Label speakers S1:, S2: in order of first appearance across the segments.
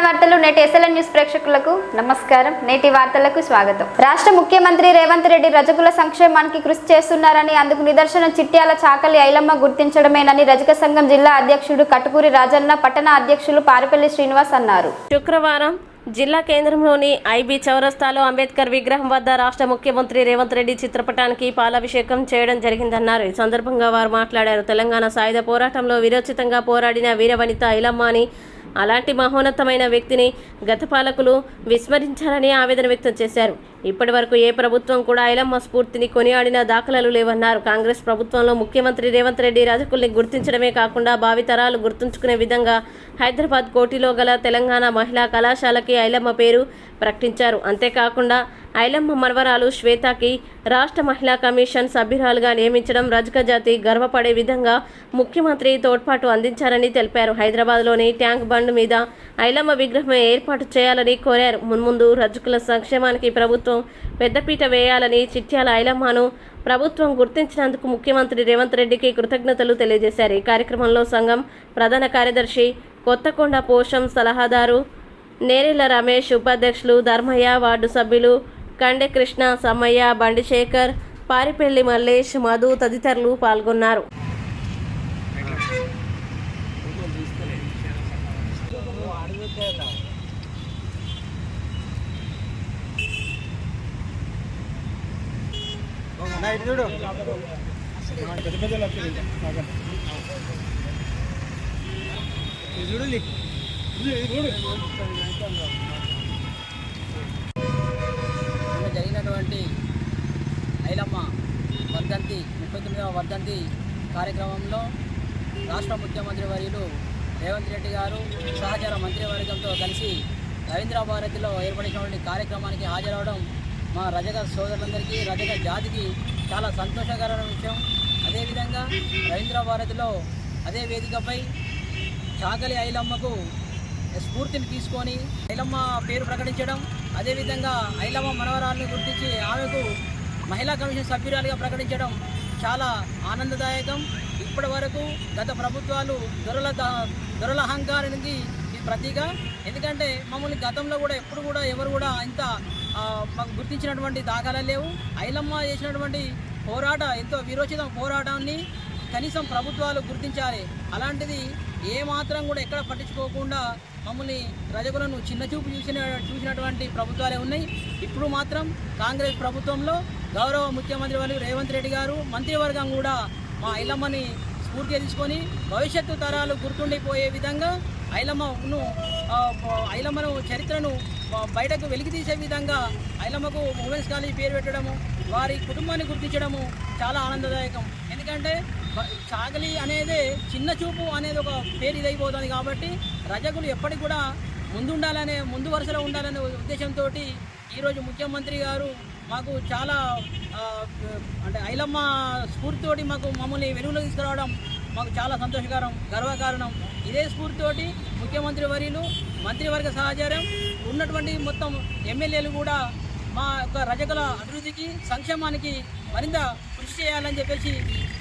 S1: వార్తలు నేటి SLN news ప్రేక్షకులకు నమస్కారం. నేటి వార్తలకు స్వాగతం. రాష్ట్ర ముఖ్యమంత్రి రేవంత్ రెడ్డి రజకుల సంక్షేమానికి కృషి చేస్తున్నారని, అందుకు నిదర్శనం చిట్యాల చాకలి ఐలమ్మ గుర్తించడమేనని రజక సంఘం జిల్లా అధ్యక్షుడు కటుకూరి రాజన్న, పట్టణ అధ్యక్షులు పారిపల్లి శ్రీనివాస్ అన్నారు.
S2: శుక్రవారం జిల్లా కేంద్రంలోని ఐబీ చౌరస్తాలో అంబేద్కర్ విగ్రహం వద్ద రాష్ట్ర ముఖ్యమంత్రి రేవంత్ రెడ్డి చిత్రపటానికి పాలాభిషేకం చేయడం జరిగిందన్నారు. ఈ సందర్భంగా వారు మాట్లాడారు. తెలంగాణ సాయుధ పోరాటంలో వీరోచితంగా పోరాడిన వీరవనిత ఐలమ్మ అని, అలాంటి మహోన్నతమైన వ్యక్తిని గత పాలకులు విస్మరించారని ఆవేదన వ్యక్తం చేశారు. ఇప్పటి వరకు ఏ ప్రభుత్వం కూడా ఐలమ్మ స్ఫూర్తిని కొనియాడిన దాఖలాలు లేవన్నారు. కాంగ్రెస్ ప్రభుత్వంలో ముఖ్యమంత్రి రేవంత్ రెడ్డి రజకుల్ని గుర్తించడమే కాకుండా భావితరాలు గుర్తుంచుకునే విధంగా హైదరాబాద్ కోటిలో గల తెలంగాణ మహిళా కళాశాలకి ఐలమ్మ పేరు ప్రకటించారు. అంతేకాకుండా ఐలమ్మ మనవరాలు శ్వేతకి రాష్ట్ర మహిళా కమిషన్ సభ్యురాలుగా నియమించడం రజక జాతి గర్వపడే విధంగా ముఖ్యమంత్రి తోడ్పాటు అందించారని తెలిపారు. హైదరాబాద్లోని ట్యాంక్ బండ్ మీద ఐలమ్మ విగ్రహం ఏర్పాటు చేయాలని కోరారు. మున్ముందు రజకుల సంక్షేమానికి ప్రభుత్వం పెద్దపీట వేయాలని, చిట్యాల ఐలమ్మను ప్రభుత్వం గుర్తించినందుకు ముఖ్యమంత్రి రేవంత్ రెడ్డికి కృతజ్ఞతలు తెలియజేశారు. ఈ కార్యక్రమంలో సంఘం ప్రధాన కార్యదర్శి కొత్తకొండ పోషం, సలహాదారు నేరేళ్ల రమేష్, ఉపాధ్యక్షులు ధర్మయ్య, వార్డు సభ్యులు కండె కృష్ణ, సమ్మయ్య, బండిశేఖర్, పారిపెల్లి మల్లేష్, మధు తదితరులు పాల్గొన్నారు.
S3: జరిగినటువంటి ఐలమ్మ వర్ధంతి 39వ వర్ధంతి కార్యక్రమంలో రాష్ట్ర ముఖ్యమంత్రి వర్యులు రేవంత్ రెడ్డి గారు సహచర మంత్రివర్గంతో కలిసి రవీంద్ర భారతిలో ఏర్పడినటువంటి కార్యక్రమానికి హాజరవడం మా రజక సోదరులందరికీ, రజక జాతికి చాలా సంతోషకరమైన విషయం. అదేవిధంగా రవీంద్ర భారతిలో అదే వేదికపై చాకలి ఐలమ్మకు స్ఫూర్తిని తీసుకొని ఐలమ్మ పేరు ప్రకటించడం, అదేవిధంగా ఐలమ్మ మనవరాలను గుర్తించి ఆమెకు మహిళా కమిషన్ సభ్యురాలుగా ప్రకటించడం చాలా ఆనందదాయకం. ఇప్పటి వరకు గత ప్రభుత్వాలు దొరల అహంకారానికి ఇది ప్రతీక. ఎందుకంటే మమ్మల్ని గతంలో కూడా ఎప్పుడు కూడా ఎవరు కూడా ఇంత మాకు గుర్తించినటువంటి దాఖలాలు లేవు. ఐలమ్మ చేసినటువంటి ఎంతో వీరోచిత పోరాటాన్ని కనీసం ప్రభుత్వాలు గుర్తించాలి. అలాంటిది ఏమాత్రం కూడా ఎక్కడ పట్టించుకోకుండా మమ్మల్ని రజకులను చిన్నచూపు చూసినటువంటి ప్రభుత్వాలే ఉన్నాయి. ఇప్పుడు మాత్రం కాంగ్రెస్ ప్రభుత్వంలో గౌరవ ముఖ్యమంత్రి వారు రేవంత్ రెడ్డి గారు, మంత్రివర్గం కూడా మా ఐలమ్మని స్ఫూర్తిగా తీసుకొని భవిష్యత్తు తరాలు గుర్తుండిపోయే విధంగా ఐలమ్మను చరిత్రను బయటకు వెలికి తీసే విధంగా ఐలమ్మకు ఉమెన్స్ కాలేజీ పేరు పెట్టడము, వారి కుటుంబాన్ని గుర్తించడము చాలా ఆనందదాయకం. ఎందుకంటే చాకలి అనేది చిన్న చూపు అనేది ఒక పేరు ఇదైపోతుంది. కాబట్టి రజకులు ఎప్పటికి కూడా ముందు వరుసలో ఉండాలనే ఉద్దేశంతో ఈరోజు ముఖ్యమంత్రి గారు మాకు చాలా అంటే ఐలమ్మ స్ఫూర్తితోటి మమ్మల్ని వెలుగులో తీసుకురావడం మాకు చాలా సంతోషకరం, గర్వకారణం. ఇదే స్ఫూర్తితోటి ముఖ్యమంత్రి వర్యులు, మంత్రివర్గ సహచర్యం ఉన్నటువంటి మొత్తం ఎమ్మెల్యేలు కూడా మా యొక్క రజకుల అభివృద్ధికి, సంక్షేమానికి మరింత కృషి చేయాలని చెప్పేసి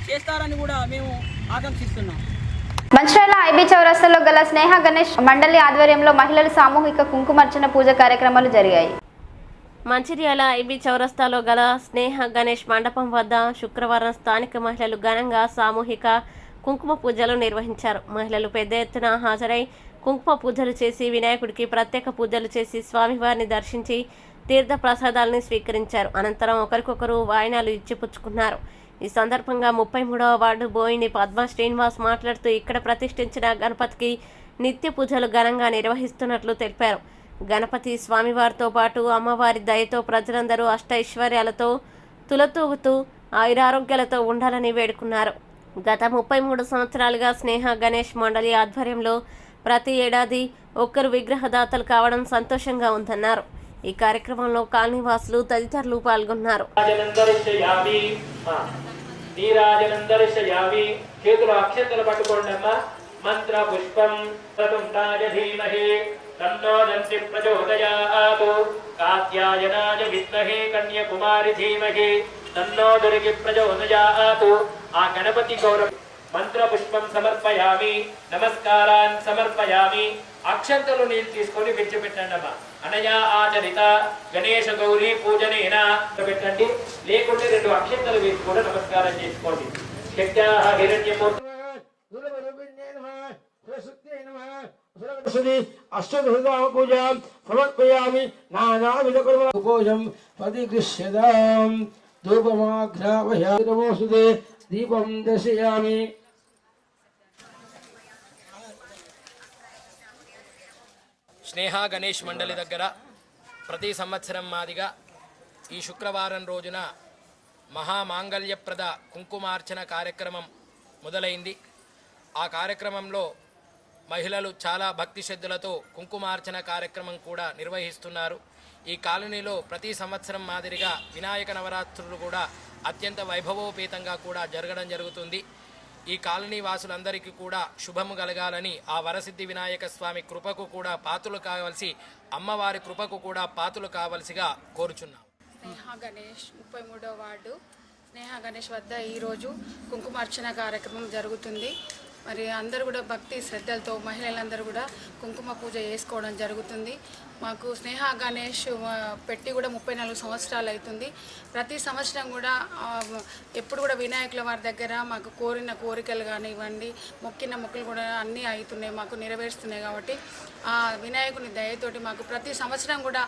S3: చేస్తారని కూడా మేము ఆకాంక్షిస్తున్నాం.
S1: మంచిర్యాల ఐబీ చౌరస్తాలో గల స్నేహ గణేష్ మండలి ఆధ్వర్యంలో మహిళలు సామూహిక కుంకుమార్చన పూజ కార్యక్రమాలు జరిగాయి.
S2: మంచిర్యాల ఐబీ చౌరస్తాలో గల స్నేహ గణేష్ మండపం వద్ద శుక్రవారం స్థానిక మహిళలు ఘనంగా సామూహిక కుంకుమ పూజలు నిర్వహించారు. మహిళలు పెద్ద ఎత్తున హాజరై కుంకుమ పూజలు చేసి వినాయకుడికి ప్రత్యేక పూజలు చేసి స్వామివారిని దర్శించి తీర్థ ప్రసాదాలను స్వీకరించారు. అనంతరం ఒకరికొకరు వాయినాలు ఇచ్చిపుచ్చుకున్నారు. ఈ సందర్భంగా 33వ వార్డు బోయిని పద్మ శ్రీనివాస్ మాట్లాడుతూ ఇక్కడ ప్రతిష్ఠించిన గణపతికి నిత్య పూజలు ఘనంగా నిర్వహిస్తున్నట్లు తెలిపారు. గణపతి స్వామివారితో పాటు అమ్మవారి దయతో ప్రజలందరూ అష్టైశ్వర్యాలతో తులతూగుతూ ఆయురారోగ్యాలతో ఉండాలని వేడుకున్నారు. గత 33 సంవత్సరాలుగా స్నేహ గణేష్ మండలి ఆధ్వర్యంలో ప్రతి ఏడాది ఒక్కరు విగ్రహదాతలు కావడం సంతోషంగా ఉందన్నారు. ఈ కార్యక్రమంలో కాలనీవాసులు తదితరులు పాల్గొన్నారు.
S4: మంత్ర పుష్పం ప్రతుండాయ ధీమహి తన్నో దంతి ప్రచోదయాత్ కాత్యాయనాయ విద్మహే కన్యాకుమారి ధీమహి తన్నో దుర్గి ప్రచోదయాత్. ఆ గణపతి గౌరవ మంత్రపుష్పం సమర్పయామి, నమస్కారాన్ సమర్పయామి. అక్షంతలు నీళ్ళు తీసుకొని విడిచిపెట్టండి అమ్మా. అనయా ఆచరిత గణేశ గౌరీ పూజనేన పెట్టండి. లేకుంటే 2 అక్షంతలు వేసి కూడా నమస్కారం చేసుకోండి. శక్త్యాః హిరణ్యమూర్తి
S5: పూజాం సమర్పయామి. నానావిధకర్మపూజం ప్రతిగృహ్యతాం. ధూపమాఘ్రాపయామి. నమోస్తుతే. దీపం దర్శయామి.
S6: స్నేహ గణేష్ మండలి దగ్గర ప్రతి సంవత్సరం మాదిగా ఈ శుక్రవారం రోజున మహామాంగళ్యప్రద కుంకుమార్చన కార్యక్రమం మొదలైంది. ఆ కార్యక్రమంలో మహిళలు చాలా భక్తి శ్రద్ధలతో కుంకుమార్చన కార్యక్రమం కూడా నిర్వహిస్తున్నారు. ఈ కాలనీలో ప్రతి సంవత్సరం మాదిరిగా వినాయక నవరాత్రులు కూడా అత్యంత వైభవోపేతంగా కూడా జరగడం జరుగుతుంది. ఈ కాలనీ వాసులందరికీ కూడా శుభము కలగాలని, ఆ వరసిద్ధి వినాయక స్వామి కృపకు కూడా పాత్రలు కావలసి, అమ్మవారి కృపకు కూడా పాత్రలు కావలసిగా కోరుచున్నాం.
S7: స్నేహ గణేష్ 33వ వార్డు స్నేహ గణేష్ వద్ద ఈరోజు కుంకుమార్చన కార్యక్రమం జరుగుతుంది. మరి అందరూ కూడా భక్తి శ్రద్ధలతో మహిళలందరూ కూడా కుంకుమ పూజ చేసుకోవడం జరుగుతుంది. మాకు స్నేహ గణేష్ పెట్టి కూడా 34 సంవత్సరాలు అవుతుంది. ప్రతి సంవత్సరం కూడా ఎప్పుడు కూడా వినాయకుల వారి దగ్గర మాకు కోరిన కోరికలు కానివ్వండి, మొక్కిన మొక్కులు కూడా అన్నీ అవుతున్నాయి, మాకు నెరవేరుస్తున్నాయి. కాబట్టి ఆ వినాయకుని దయతోటి మాకు ప్రతి సంవత్సరం కూడా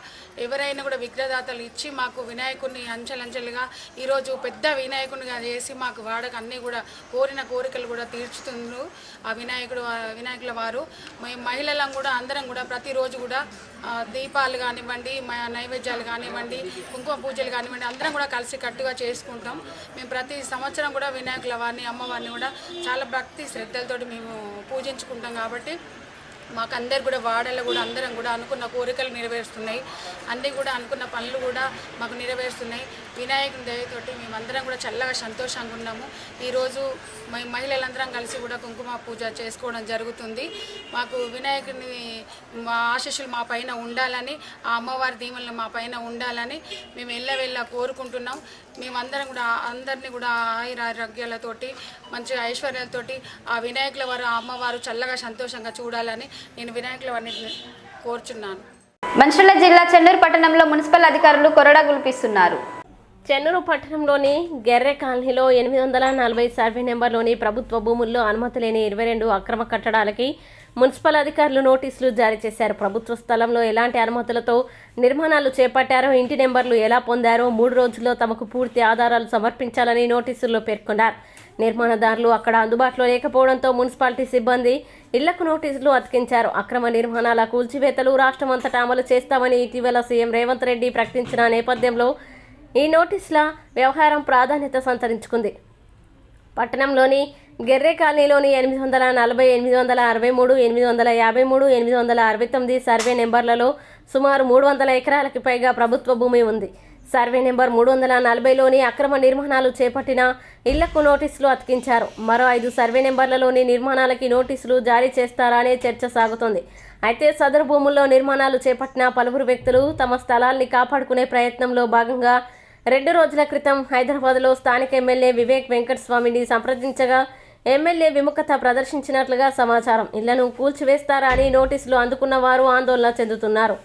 S7: ఎవరైనా కూడా విగ్రహదాతలు ఇచ్చి మాకు వినాయకుడిని అంచెలంచెలుగా ఈరోజు పెద్ద వినాయకునిగా చేసి మాకు వాడకు అన్నీ కూడా కోరిన కోరికలు కూడా తీర్చుతుండ్రు ఆ వినాయకుల వారు. మేము మహిళలం కూడా అందరం కూడా ప్రతిరోజు కూడా దీపాలు కానివ్వండి, నైవేద్యాలు కానివ్వండి, కుంకుమ పూజలు కానివ్వండి అందరం కూడా కలిసి కట్టుగా చేసుకుంటాం. మేము ప్రతి సంవత్సరం కూడా వినాయకుల వారిని అమ్మవారిని కూడా చాలా భక్తి శ్రద్ధలతోటి మేము పూజించుకుంటాం. కాబట్టి మాకు అందరు కూడా వాడల్లో కూడా అందరం కూడా అనుకున్న కోరికలు నెరవేరుస్తున్నాయి, అన్నీ కూడా అనుకున్న పనులు కూడా మాకు నెరవేరుస్తున్నాయి. వినాయకుని దయతోటి మేమందరం కూడా చల్లగా సంతోషంగా ఉన్నాము. ఈరోజు మహిళలందరం కలిసి కూడా కుంకుమ పూజ చేసుకోవడం జరుగుతుంది. మాకు వినాయకుని మా ఆశీస్సులు మా పైన ఉండాలని, ఆ అమ్మవారి దీవెనలు మా పైన ఉండాలని మేము ఎల్లవెల్లా కోరుకుంటున్నాం. మేమందరం కూడా అందరినీ కూడా ఆయురారోగ్యాలతోటి మంచి ఐశ్వర్యాలతోటి ఆ వినాయకుల వారు ఆ అమ్మవారు చల్లగా సంతోషంగా చూడాలని నేను వినాయకుల వారిని కోరుచున్నాను.
S1: మంచిర్యాల జిల్లా చెన్నూరు పట్టణంలో మున్సిపల్ అధికారులు కొరడా గుల్పిస్తున్నారు.
S2: చెన్నూరు పట్టణంలోని గెర్రె కాలనీలో 840 సర్వే నెంబర్లోని ప్రభుత్వ భూముల్లో అనుమతి లేని 22 అక్రమ కట్టడాలకి మున్సిపల్ అధికారులు నోటీసులు జారీ చేశారు. ప్రభుత్వ స్థలంలో ఎలాంటి అనుమతులతో నిర్మాణాలు చేపట్టారో, ఇంటి నెంబర్లు ఎలా పొందారో 3 రోజుల్లో తమకు పూర్తి ఆధారాలు సమర్పించాలని నోటీసుల్లో పేర్కొన్నారు. నిర్మాణదారులు అక్కడ అందుబాటులో లేకపోవడంతో మున్సిపాలిటీ సిబ్బంది ఇళ్లకు నోటీసులు అతికించారు. అక్రమ నిర్మాణాల కూల్చివేతలు రాష్ట్రమంతటా అమలు చేస్తామని ఇటీవల సీఎం రేవంత్ రెడ్డి ప్రకటించిన నేపథ్యంలో ఈ నోటీసుల వ్యవహారం ప్రాధాన్యత సంతరించుకుంది. పట్టణంలోని గెర్రె కాలనీలోని 840, 863, 853, 869 సర్వే నెంబర్లలో సుమారు 300 ఎకరాలకి పైగా ప్రభుత్వ భూమి ఉంది. సర్వే నెంబర్ 340లోని అక్రమ నిర్మాణాలు చేపట్టిన ఇళ్లకు నోటీసులు అతికించారు. మరో 5 సర్వే నెంబర్లలోని నిర్మాణాలకి నోటీసులు జారీ చేస్తారా అనే చర్చ సాగుతోంది. అయితే సదరు భూముల్లో నిర్మాణాలు చేపట్టిన పలువురు వ్యక్తులు తమ స్థలాల్ని కాపాడుకునే ప్రయత్నంలో భాగంగా 2 రోజుల క్రితం హైదరాబాద్లో స్థానిక ఎమ్మెల్యే వివేక్ వెంకటస్వామిని సంప్రదించగా ఎమ్మెల్యే విముఖత ప్రదర్శించినట్లుగా సమాచారం. ఇళ్లను కూల్చివేస్తారా అని నోటీసులు అందుకున్న వారు ఆందోళన చెందుతున్నారు.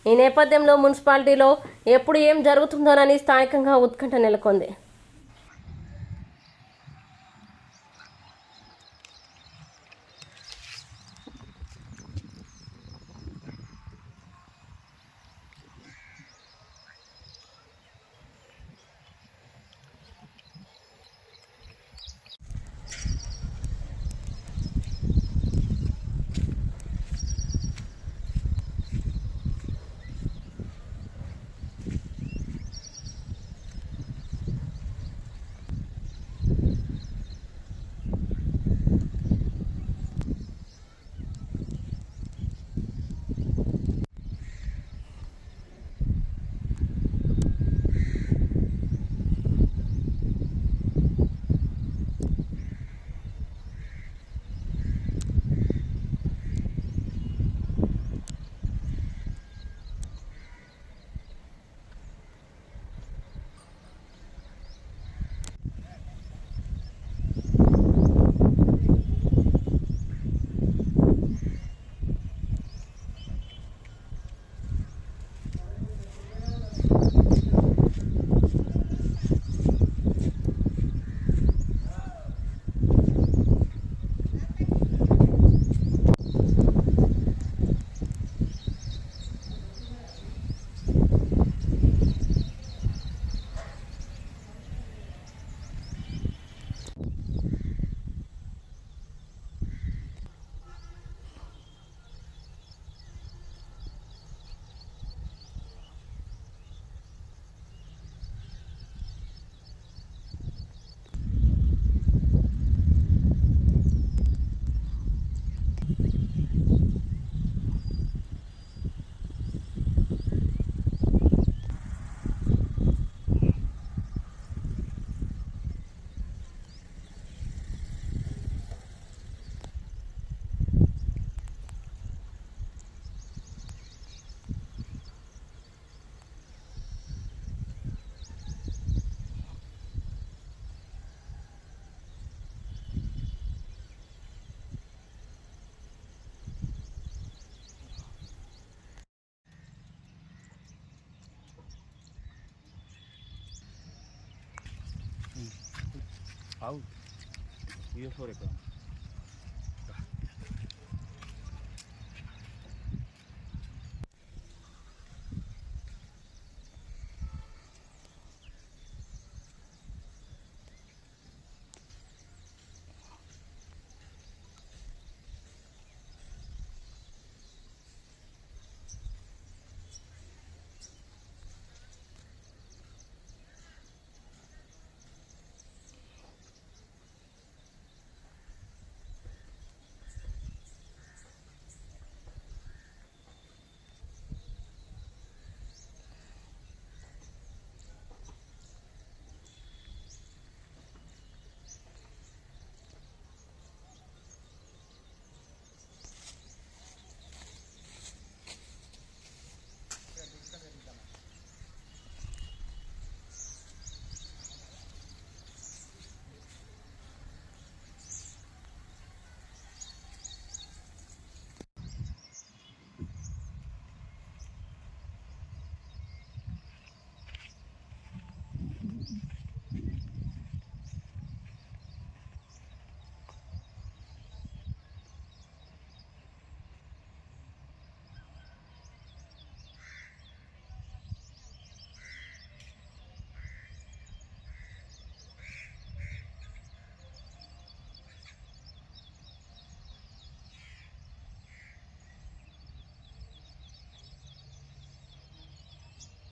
S2: ఈ నేపథ్యంలో మున్సిపాలిటీలో ఎప్పుడు ఏం జరుగుతుందోనని స్థానికంగా ఉత్కంఠ నెలకొంది.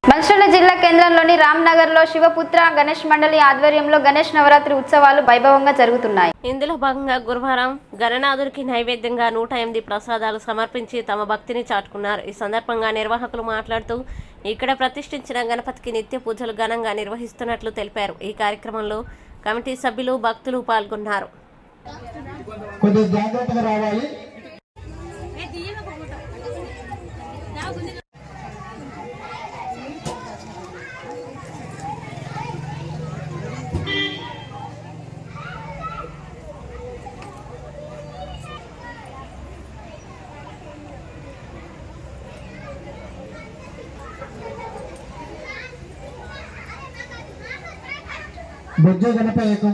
S1: మంచిర్యాల జిల్లా కేంద్రంలోని రామ్నగర్లో శివపుత్ర గణేష్ మండలి ఆధ్వర్యంలో గణేష్ నవరాత్రి ఉత్సవాలు వైభవంగా జరుగుతున్నాయి.
S2: ఇందులో భాగంగా గురువారం గణనాథుడికి నైవేద్యంగా 108 ప్రసాదాలు సమర్పించి తమ భక్తిని చాటుకున్నారు. ఈ సందర్భంగా నిర్వాహకులు మాట్లాడుతూ ఇక్కడ ప్రతిష్ఠించిన గణపతికి నిత్య పూజలు ఘనంగా నిర్వహిస్తున్నట్లు తెలిపారు. ఈ కార్యక్రమంలో కమిటీ సభ్యులు భక్తులు పాల్గొన్నారు.
S8: బొజ్జ గణపయ్యకు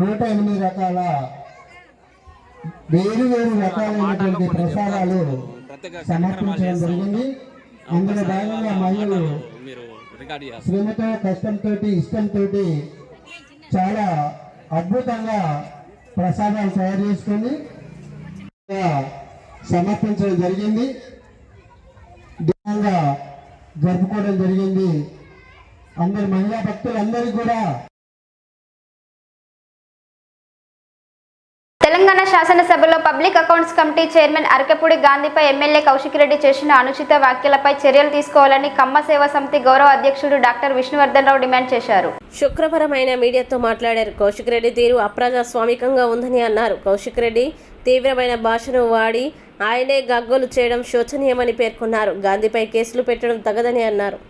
S8: 108 రకాల వేరు రకాలైనటువంటి ప్రసాదాలు సమర్పించడం జరిగింది. అందులో భాగంగా మహిళలు శ్రమతో కష్టంతో ఇష్టంతో చాలా అద్భుతంగా ప్రసాదాలు తయారు చేసుకొని సమర్పించడం జరిగింది. దివ్యంగా జరుపుకోవడం జరిగింది. అందరి మహిళా భక్తులందరికీ కూడా
S1: తెలంగాణ శాసనసభలో public accounts committee chairman Arekapudi గాంధీపై ఎమ్మెల్యే కౌశిక్ రెడ్డి చేసిన అనుచిత వ్యాఖ్యలపై చర్యలు తీసుకోవాలని కమ్మ సేవా సమితి గౌరవ అధ్యక్షుడు డాక్టర్ విష్ణువర్ధన్ రావు డిమాండ్ చేశారు.
S2: శుక్రవారం ఆయన మీడియాతో మాట్లాడారు. కౌశిక్ రెడ్డి తీరు అప్రజాస్వామికంగా ఉందని అన్నారు. కౌశిక్ రెడ్డి తీవ్రమైన భాషను వాడి ఆయనే గగ్గోలు చేయడం శోచనీయమని పేర్కొన్నారు. గాంధీపై కేసులు పెట్టడం తగదని అన్నారు.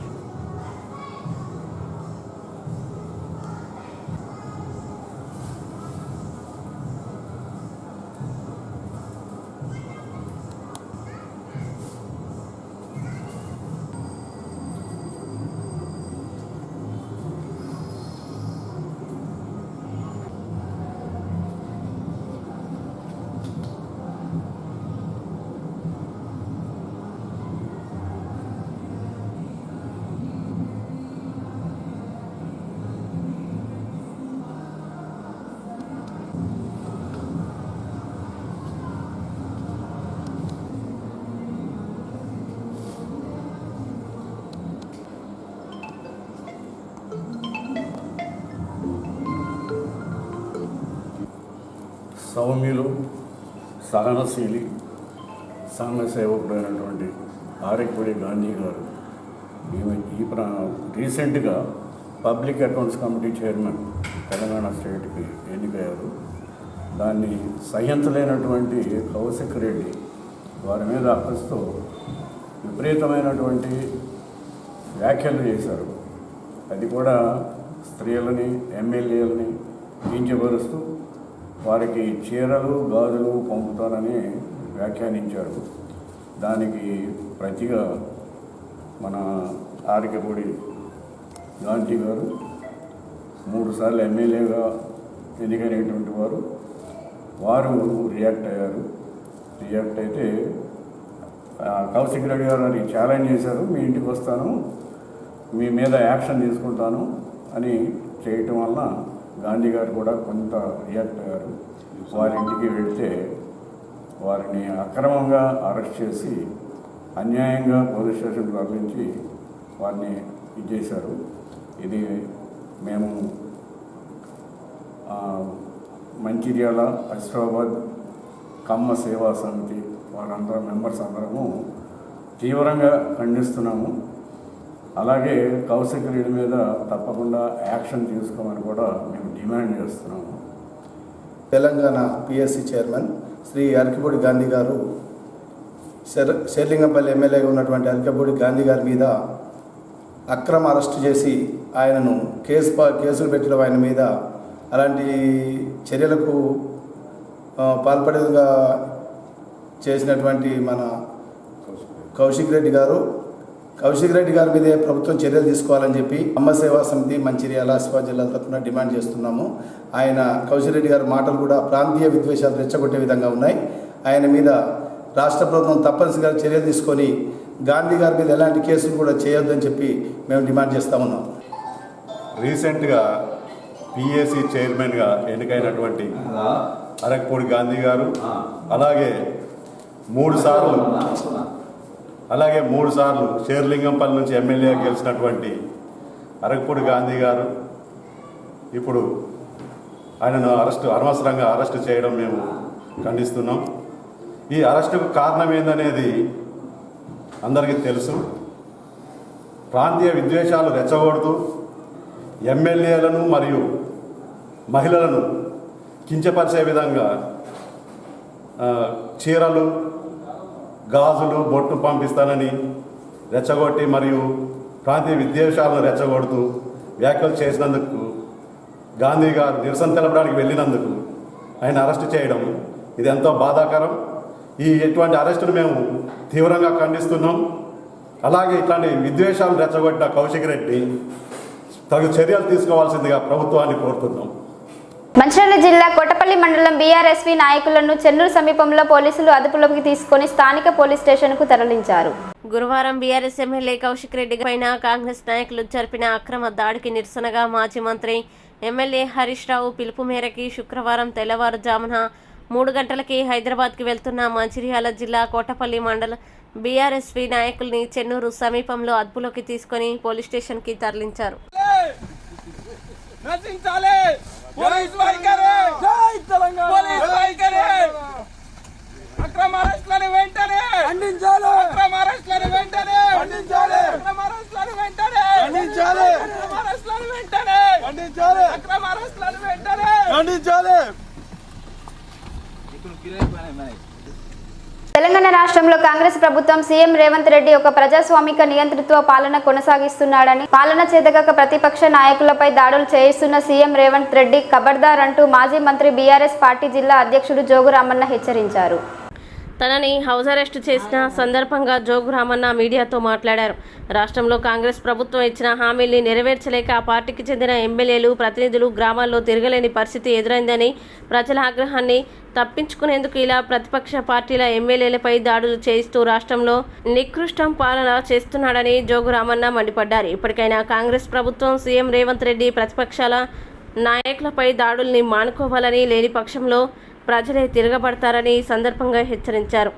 S9: సౌమ్యులు, సహనశీలి, సంఘ సేవకుడైనటువంటి ఆరకపూడి గాంధీ గారు రీసెంట్గా public accounts committee chairman Telangana స్టేట్కి ఎన్నికయ్యారు. దాన్ని సహించలేనటువంటి కౌశిక్ రెడ్డి వారి మీద అక్కస్తో విపరీతమైనటువంటి వ్యాఖ్యలు చేశారు. అది కూడా స్త్రీలని, ఎమ్మెల్యేలని కించపరుస్తూ వారికి చీరలు, గాజులు పంపుతారని వ్యాఖ్యానించారు. దానికి ప్రతిగా మన ఆరకపూడి గాంధీ గారు 3 సార్లు ఎమ్మెల్యేగా ఎన్నికైనటువంటి వారు రియాక్ట్ అయ్యారు. రియాక్ట్ అయితే కౌశిక్ రెడ్డి గారు అది ఛాలెంజ్ చేశారు, మీ ఇంటికి వస్తాను, మీ మీద యాక్షన్ తీసుకుంటాను అని చేయటం వలన గాంధీ గారు కూడా కొంత రియాక్ట్ అయ్యారు. వారి ఇంటికి వెళ్తే వారిని అక్రమంగా అరెస్ట్ చేసి అన్యాయంగా పోలీస్ స్టేషన్కి పంపించి వారిని ఇచ్చేశారు. ఇది మేము మంచిర్యాల, హైదరాబాద్ కమ్మ సేవా సమితి వారందరూ మెంబర్స్ అందరము తీవ్రంగా ఖండిస్తున్నాము. అలాగే కౌశిక్ రెడ్డి మీద తప్పకుండా యాక్షన్ తీసుకోమని కూడా మేము డిమాండ్ చేస్తున్నాము.
S10: తెలంగాణ పిఎస్సి చైర్మన్ శ్రీ అరకపూడి గాంధీ గారు షేర్లింగంపల్లి ఎమ్మెల్యేగా ఉన్నటువంటి అరకపూడి గాంధీ గారి మీద అక్రమ అరెస్టు చేసి ఆయనను కేసులు పెట్టడం, ఆయన మీద అలాంటి చర్యలకు పాల్పడేదిగా చేసినటువంటి మన కౌశిక్ రెడ్డి గారి మీదే ప్రభుత్వం చర్యలు తీసుకోవాలని చెప్పి అమ్మ సేవా సమితి మంచిర్యాల, ఆసిఫాబాద్ జిల్లా తరఫున డిమాండ్ చేస్తున్నాము. కౌశిక్ రెడ్డి గారి మాటలు కూడా ప్రాంతీయ విద్వేషాలు రెచ్చగొట్టే విధంగా ఉన్నాయి. ఆయన మీద రాష్ట్ర ప్రభుత్వం తప్పనిసరిగా చర్యలు తీసుకొని గాంధీ గారి మీద ఎలాంటి కేసులు కూడా చేయొద్దని చెప్పి మేము డిమాండ్ చేస్తూ ఉన్నాం.
S11: రీసెంట్గా పిఎస్సి చైర్మన్గా ఎన్నికైనటువంటి అరకపూడి గాంధీ గారు, అలాగే మూడు సార్లు షేర్లింగంపల్లి నుంచి ఎమ్మెల్యే గెలిచినటువంటి అరకపూడి గాంధీ గారు ఇప్పుడు ఆయనను అనవసరంగా అరెస్టు చేయడం మేము ఖండిస్తున్నాం. ఈ అరెస్టుకు కారణం ఏందనేది అందరికీ తెలుసు. ప్రాంతీయ విద్వేషాలు రెచ్చగొడుతూ ఎమ్మెల్యేలను మరియు మహిళలను కించపరిచే విధంగా చీరలు, గాజులు, బొట్టు పంపిస్తానని రెచ్చగొట్టి మరియు ప్రాంతీయ విద్వేషాలను రెచ్చగొడుతూ వ్యాఖ్యలు చేసినందుకు, గాంధీ గారు నిరసన తెలపడానికి వెళ్ళినందుకు ఆయన అరెస్టు చేయడం ఇది ఎంతో బాధాకరం. ఇటువంటి అరెస్టును మేము తీవ్రంగా ఖండిస్తున్నాం. అలాగే ఇట్లాంటి విద్వేషాలు రెచ్చగొట్టిన కౌశిక్ రెడ్డి తగు చర్యలు తీసుకోవాల్సిందిగా ప్రభుత్వాన్ని కోరుతున్నాం.
S1: మంచిర్యాల జిల్లా కోటపల్లి మండలం బీఆర్ఎస్వి నాయకులను చెన్నూరు సమీపంలో పోలీసులు అదుపులోకి తీసుకుని స్థానిక పోలీస్ స్టేషన్కు తరలించారు.
S2: గురువారం బీఆర్ఎస్ ఎమ్మెల్యే కౌశిక్ రెడ్డి పైన కాంగ్రెస్ నాయకులు జరిపిన అక్రమ దాడికి నిరసనగా మాజీ మంత్రి ఎమ్మెల్యే హరీష్ రావు పిలుపు మేరకి శుక్రవారం తెల్లవారుజామున 3 గంటలకి హైదరాబాద్కి వెళ్తున్న మంచిర్యాల జిల్లా కోటపల్లి మండల బీఆర్ఎస్వి నాయకుల్ని చెన్నూరు సమీపంలో అదుపులోకి తీసుకుని పోలీస్ స్టేషన్కి తరలించారు.
S1: తెలంగాణ రాష్ట్రంలో కాంగ్రెస్ ప్రభుత్వం సీఎం రేవంత్ రెడ్డి ఒక ప్రజాస్వామిక నియంతృత్వ పాలన కొనసాగిస్తున్నాడని, పాలన చేతగాక ప్రతిపక్ష నాయకులపై దాడులు చేయిస్తున్న సీఎం రేవంత్ రెడ్డి ఖబర్దార్ అంటూ మాజీ మంత్రి బీఆర్ఎస్ పార్టీ జిల్లా అధ్యక్షుడు జోగు రామన్న హెచ్చరించారు.
S2: తనని హౌస్ అరెస్టు చేసిన సందర్భంగా జోగు రామన్న మీడియాతో మాట్లాడారు. రాష్ట్రంలో కాంగ్రెస్ ప్రభుత్వం ఇచ్చిన హామీల్ని నెరవేర్చలేక ఆ పార్టీకి చెందిన ఎమ్మెల్యేలు, ప్రతినిధులు గ్రామాల్లో తిరగలేని పరిస్థితి ఎదురైందని, ప్రజల ఆగ్రహాన్ని తప్పించుకునేందుకు ఇలా ప్రతిపక్ష పార్టీల ఎమ్మెల్యేలపై దాడులు చేయిస్తూ రాష్ట్రంలో నికృష్టం పాలన చేస్తున్నాడని జోగు రామన్న మండిపడ్డారు. ఇప్పటికైనా కాంగ్రెస్ ప్రభుత్వం, సీఎం రేవంత్ రెడ్డి ప్రతిపక్షాల నాయకులపై దాడుల్ని మానుకోవాలని, లేని పక్షంలో ప్రజలే తిరగబడతారని సందర్భంగా హెచ్చరించారు.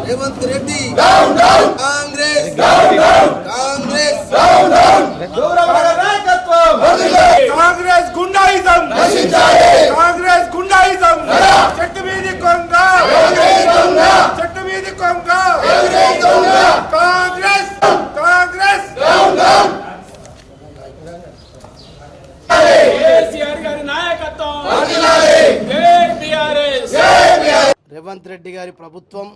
S5: రేవంత్ రెడ్డి కాంగ్రెస్ కాంగ్రెస్ గుండాయిజం కాంగ్రెస్ గుండాయిజం చెట్టు మీది కొంగ చెట్టు మీది కొంగ కాంగ్రెస్ కాంగ్రెస్ కేసీఆర్ గారి నాయకత్వం రేవంత్ రెడ్డి గారి ప్రభుత్వం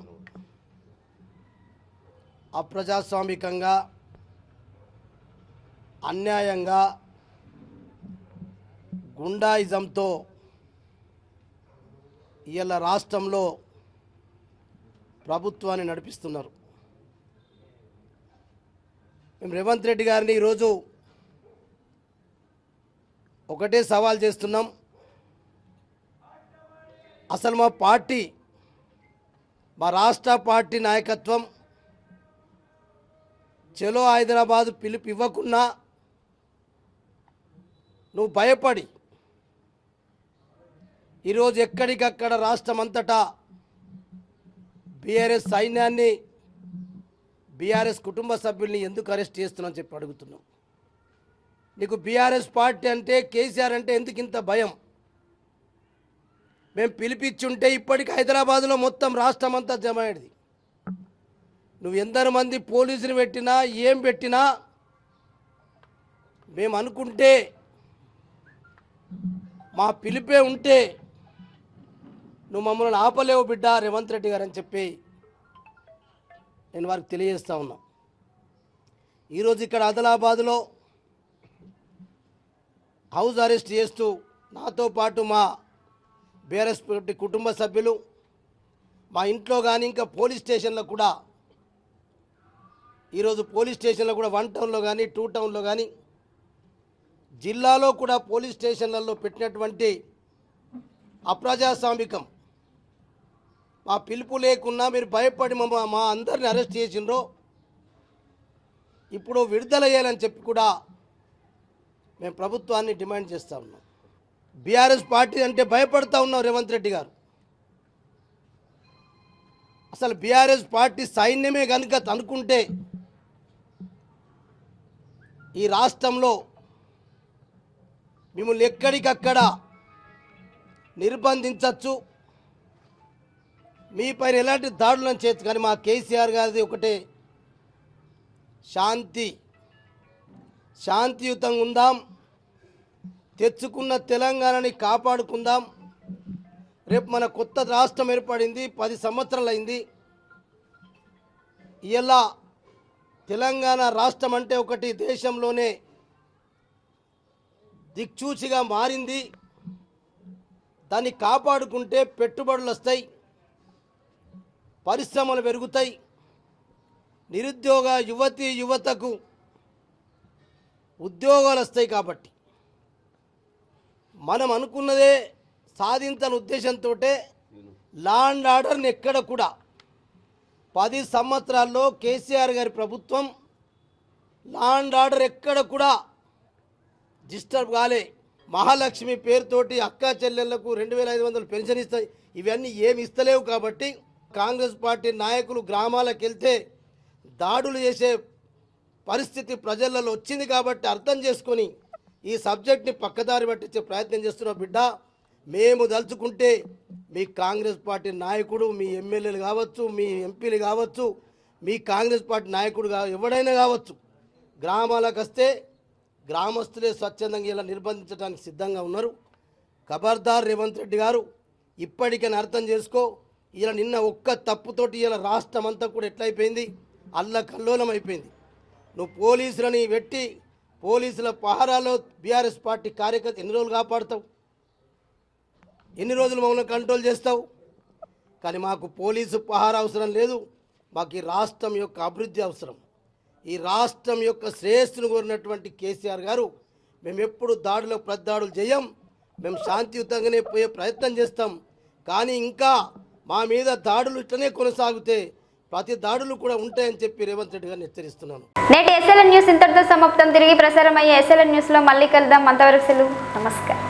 S5: అప్రజాస్వామికంగా అన్యాయంగా గుండాయిజంతో ఇవాళ రాష్ట్రంలో ప్రభుత్వాన్ని నడిపిస్తున్నారు. మేము రేవంత్ రెడ్డి గారిని ఈరోజు ఒకటే సవాల్ చేస్తున్నాం. అసలు మా పార్టీ, మా రాష్ట్ర పార్టీ నాయకత్వం చలో హైదరాబాదు పిలుపు ఇవ్వకున్నా నువ్వు భయపడి ఈరోజు ఎక్కడికక్కడ రాష్ట్రం అంతటా బీఆర్ఎస్ సైన్యాన్ని, బీఆర్ఎస్ కుటుంబ సభ్యుల్ని ఎందుకు అరెస్ట్ చేస్తున్నావు చెప్పి అడుగుతున్నాం. నీకు బీఆర్ఎస్ పార్టీ అంటే, కేసీఆర్ అంటే ఎందుకు ఇంత భయం? మేము పిలిపించుంటే ఇప్పటికి హైదరాబాదులో మొత్తం రాష్ట్రం అంతా జమ అయ్యేది. నువ్వు ఎందరు మంది పోలీసులు పెట్టినా ఏం పెట్టినా మేము అనుకుంటే, మా పిలిపే ఉంటే నువ్వు మమ్మల్ని ఆపలేవు బిడ్డ రేవంత్ రెడ్డి గారు అని చెప్పి నేను వారికి తెలియజేస్తా ఉన్నా. ఈరోజు ఇక్కడ ఆదిలాబాద్లో హౌస్ అరెస్ట్ చేస్తూ నాతో పాటు మా బీఆర్ఎస్ కుటుంబ సభ్యులు, మా ఇంట్లో కానీ ఇంకా పోలీస్ స్టేషన్లో కూడా, ఈరోజు పోలీస్ స్టేషన్లో కూడా 1 టౌన్లో కానీ 2 టౌన్లో కానీ జిల్లాలో కూడా పోలీస్ స్టేషన్లలో పెట్టినటువంటి అప్రజాస్వామికం, మా పిలుపు లేకున్నా మీరు భయపడి మా అందరిని అరెస్ట్ చేసిండ్రో ఇప్పుడు విడుదల చేయాలని చెప్పి కూడా మేము ప్రభుత్వాన్ని డిమాండ్ చేస్తూ ఉన్నాం. బీఆర్ఎస్ పార్టీ అంటే భయపడతా ఉన్నాం రేవంత్ రెడ్డి గారు. అసలు బీఆర్ఎస్ పార్టీ సైన్యమే కనుక అనుకుంటే ఈ రాష్ట్రంలో మిమ్మల్ని ఎక్కడికక్కడ నిర్బంధించవచ్చు, మీ పైన ఎలాంటి దాడులను చేయొచ్చు. కానీ మా కేసీఆర్ గారిది ఒకటే, శాంతియుతంగా ఉందాం, తెచ్చుకున్న తెలంగాణని కాపాడుకుందాం. రేపు మన కొత్త రాష్ట్రం ఏర్పడింది, 10 సంవత్సరాలు అయింది. ఇలా తెలంగాణ రాష్ట్రం అంటే ఒకటి దేశంలోనే దిక్చూచిగా మారింది. దాన్ని కాపాడుకుంటే పెట్టుబడులు వస్తాయి, పరిశ్రమలు పెరుగుతాయి, నిరుద్యోగ యువతకు ఉద్యోగాలు వస్తాయి. కాబట్టి మనం అనుకున్నదే సాధించాలని ఉద్దేశంతో లా అండ్ ఆర్డర్ని ఎక్కడ కూడా 10 సంవత్సరాల్లో కేసీఆర్ గారి ప్రభుత్వం లా అండ్ ఆర్డర్ ఎక్కడ కూడా డిస్టర్బ్ కాలే. మహాలక్ష్మి పేరుతోటి అక్కా చెల్లెళ్లకు 2500 పెన్షన్ ఇస్తాయి. ఇవన్నీ ఏమి ఇస్తలేవు. కాబట్టి కాంగ్రెస్ పార్టీ నాయకులు గ్రామాలకు వెళ్తే దాడులు చేసే పరిస్థితి ప్రజలలో వచ్చింది. కాబట్టి అర్థం చేసుకొని ఈ సబ్జెక్ట్ని పక్కదారి పట్టించే ప్రయత్నం చేస్తున్న బిడ్డ, మేము దలుచుకుంటే మీ కాంగ్రెస్ పార్టీ నాయకుడు, మీ ఎమ్మెల్యేలు కావచ్చు, మీ ఎంపీలు కావచ్చు, మీ కాంగ్రెస్ పార్టీ నాయకుడు ఎవడైనా కావచ్చు, గ్రామాలకు వస్తే గ్రామస్తులే స్వచ్ఛందంగా ఇలా నిర్బంధించడానికి సిద్ధంగా ఉన్నారు. ఖబర్దార్ రేవంత్ రెడ్డి గారు, ఇప్పటికైనా అర్థం చేసుకో. ఇలా నిన్న ఒక్క తప్పుతోటి ఇలా రాష్ట్రం అంతా కూడా ఎట్లయిపోయింది, అల్లకల్లోలం అయిపోయింది. నువ్వు పోలీసులని పెట్టి పోలీసుల పహారాలో బీఆర్ఎస్ పార్టీ కార్యకర్త ఎన్ని రోజులు కాపాడుతావు, ఎన్ని రోజులు మమ్మల్ని కంట్రోల్ చేస్తావు? కానీ మాకు పోలీసు పహారా అవసరం లేదు, మాకు ఈ రాష్ట్రం యొక్క అభివృద్ధి అవసరం. ఈ రాష్ట్రం యొక్క శ్రేయస్సును కోరినటువంటి కేసీఆర్ గారు, మేము ఎప్పుడు దాడులకు ప్రతిదాడులు చేయం, మేము శాంతియుతంగానే పోయే ప్రయత్నం చేస్తాం. కానీ ఇంకా మా మీద దాడులు ఇట్లనే కొనసాగితే ప్రతి దాడులు కూడా ఉంటాయని చెప్పి రేవంత్ రెడ్డి గారిని హెచ్చరిస్తున్నాను.
S1: నేటి ఎస్ఎల్ఎన్ న్యూస్ ఇంతటితో సమాప్తం. తిరిగి ప్రసారం అయ్యే ఎస్ఎల్ఎన్ న్యూస్లో మళ్ళీ కలుద్దాం. అంతవరకు సెలవు. నమస్కారం.